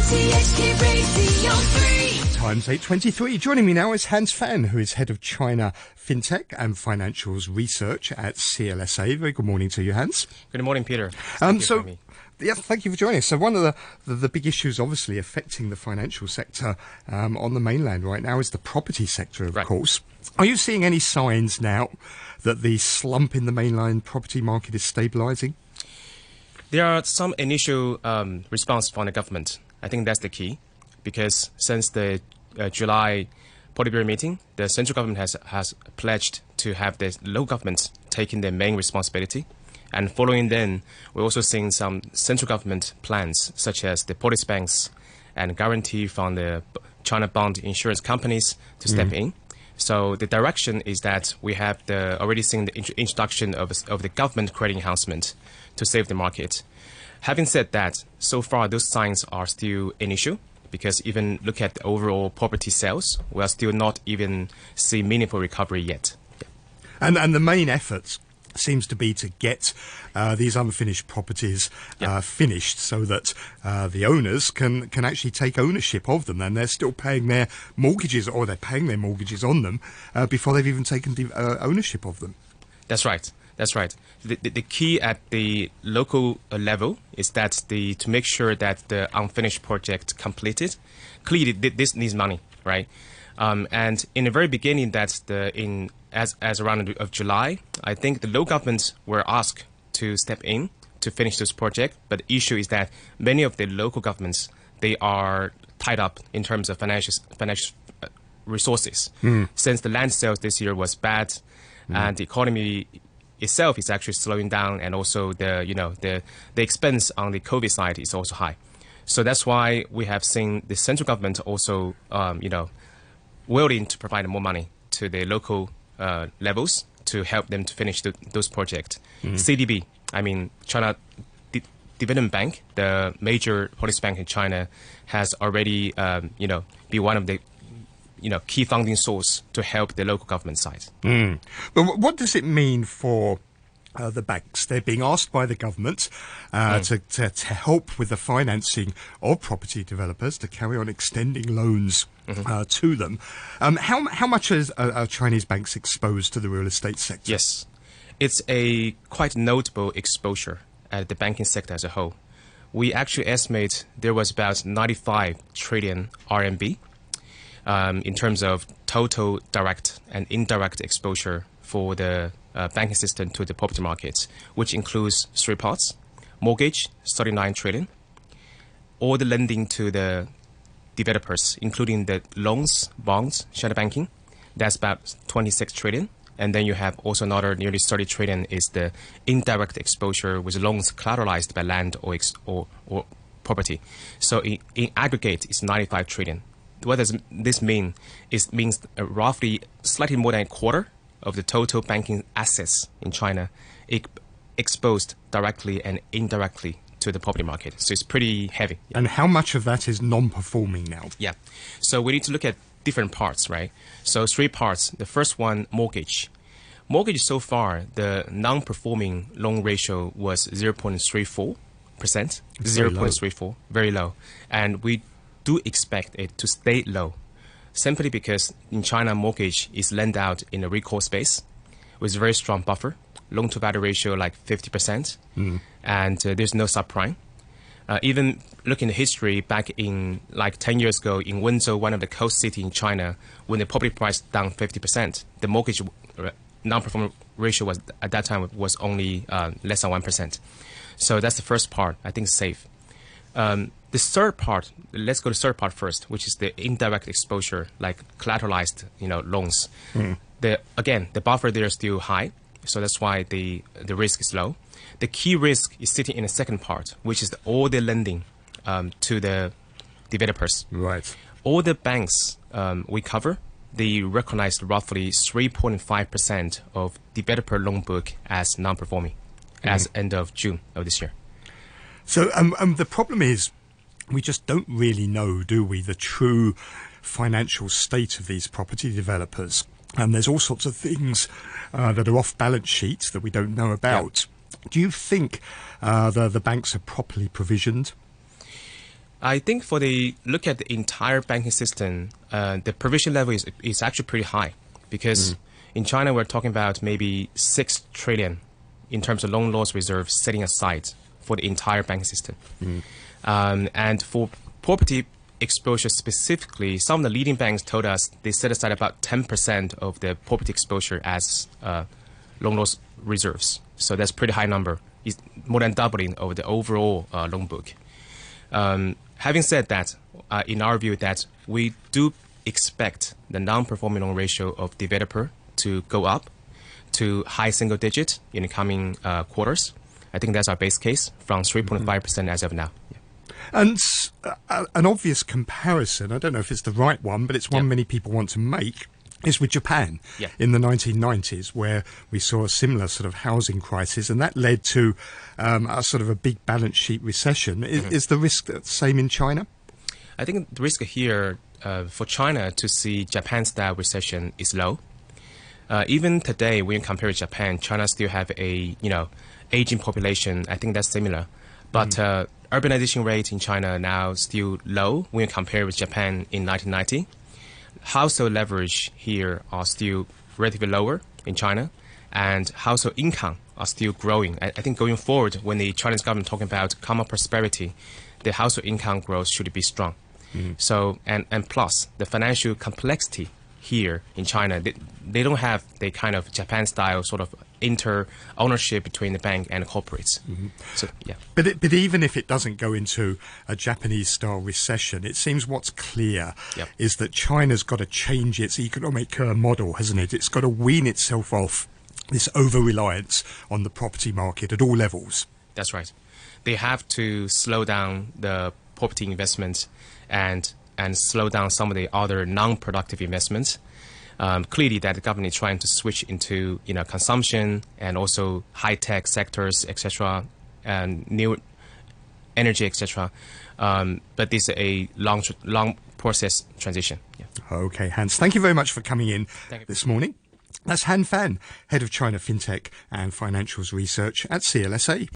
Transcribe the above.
RTHK Radio 3. Times 8:23. Joining me now is Hans Fan, who is head of China Fintech and Financials Research at CLSA. Very good morning to you, Hans. Good morning, Peter. Thank you for joining us. So one of the big issues obviously affecting the financial sector on the mainland right now is the property sector, of course. Are you seeing any signs now that the slump in the mainland property market is stabilizing? There are some initial response from the government. I think that's the key, because since the July Politburo meeting, the central government has pledged to have the local governments taking their main responsibility. And following then, we're also seeing some central government plans, such as the police banks and guarantee from the China bond insurance companies to step in. So the direction is that we have already seen the introduction of the government credit enhancement to save the market. Having said that, so far those signs are still initial, because even look at the overall property sales, we are still not even see meaningful recovery yet. And the main efforts seems to be to get these unfinished properties finished, so that the owners can actually take ownership of them, and they're still paying their mortgages, or they're paying their mortgages on them before they've even taken ownership of them. That's right. That's right. The key at the local level is that to make sure that the unfinished project completed. Clearly, this needs money, right? And in the very beginning, as around of July, I think the local governments were asked to step in to finish this project. But the issue is that many of the local governments, they are tied up in terms of financial resources. Since the land sales this year was bad, and the economy itself is actually slowing down, and also the expense on the COVID side is also high. So that's why we have seen the central government also willing to provide more money to the local levels to help them to finish those projects. CDB, I mean China Development Bank, the major policy bank in China, has already be one of the key funding source to help the local government side. But what does it mean for the banks? They're being asked by the government to help with the financing of property developers, to carry on extending loans to them. How much are Chinese banks exposed to the real estate sector? Yes, it's a quite notable exposure at the banking sector as a whole. We actually estimate there was about 95 trillion RMB in terms of total direct and indirect exposure for the banking system to the property markets, which includes three parts: mortgage, 39 trillion, all the lending to the developers, including the loans, bonds, shadow banking, that's about 26 trillion. And then you have also another nearly 30 trillion is the indirect exposure with loans collateralized by land or property. So in aggregate, it's 95 trillion. What does this mean? It means roughly slightly more than a quarter of the total banking assets in China exposed directly and indirectly to the property market. So it's pretty heavy. And how much of that is non-performing now? Yeah. So we need to look at different parts, right? So three parts. The first one, mortgage. Mortgage so far, the non-performing loan ratio was 0.34%. 0.34, very low. And we do expect it to stay low, simply because in China, mortgage is lent out in a recourse space with very strong buffer, loan-to-value ratio like 50%, and there's no subprime. Even looking at history, back in like 10 years ago in Wenzhou, one of the coast cities in China, when the property price down 50%, the mortgage non-performing ratio was at that time was only less than 1%. So that's the first part. I think safe. The third part, let's go to the third part first, which is the indirect exposure, like collateralized, loans. The buffer there is still high, so that's why the risk is low. The key risk is sitting in the second part, which is all the lending to the developers. Right. All the banks we cover, they recognized roughly 3.5% of developer loan book as non-performing as end of June of this year. So the problem is, we just don't really know, do we, the true financial state of these property developers. And there's all sorts of things that are off balance sheets that we don't know about. Do you think the banks are properly provisioned? I think look at the entire banking system, the provision level is actually pretty high because in China we're talking about maybe 6 trillion in terms of loan loss reserve setting aside for the entire banking system. And for property exposure specifically, some of the leading banks told us they set aside about 10% of their property exposure as loan loss reserves. So that's a pretty high number. It's more than doubling of the overall loan book. Having said that, in our view, that we do expect the non-performing loan ratio of developer to go up to high single digit in the coming quarters. I think that's our base case from 3.5% as of now. Yeah. And an obvious comparison, I don't know if it's the right one, but it's one many people want to make, is with Japan in the 1990s, where we saw a similar sort of housing crisis, and that led to a sort of a big balance sheet recession. Is the risk the same in China? I think the risk here for China to see Japan-style recession is low. Even today, when you compare with Japan, China still have a aging population. I think that's similar, but urbanization rate in China now still low when you compare with Japan in 1990. Household leverage here are still relatively lower in China, and household income are still growing. I think going forward, when the Chinese government talking about common prosperity, the household income growth should be strong. So, and plus, the financial complexity here in China, they don't have the kind of Japan-style sort of inter-ownership between the bank and the corporates. So, yeah. But even if it doesn't go into a Japanese-style recession, it seems what's clear is that China's got to change its economic model, hasn't it? It's got to wean itself off this over-reliance on the property market at all levels. That's right. They have to slow down the property investment and slow down some of the other non-productive investments. Clearly, that the government is trying to switch into consumption and also high-tech sectors, etc., and new energy, etc. But this is a long process transition. Yeah. Okay, Hans, thank you very much for coming in this morning. That's Han Fan, Head of China Fintech and Financials Research at CLSA.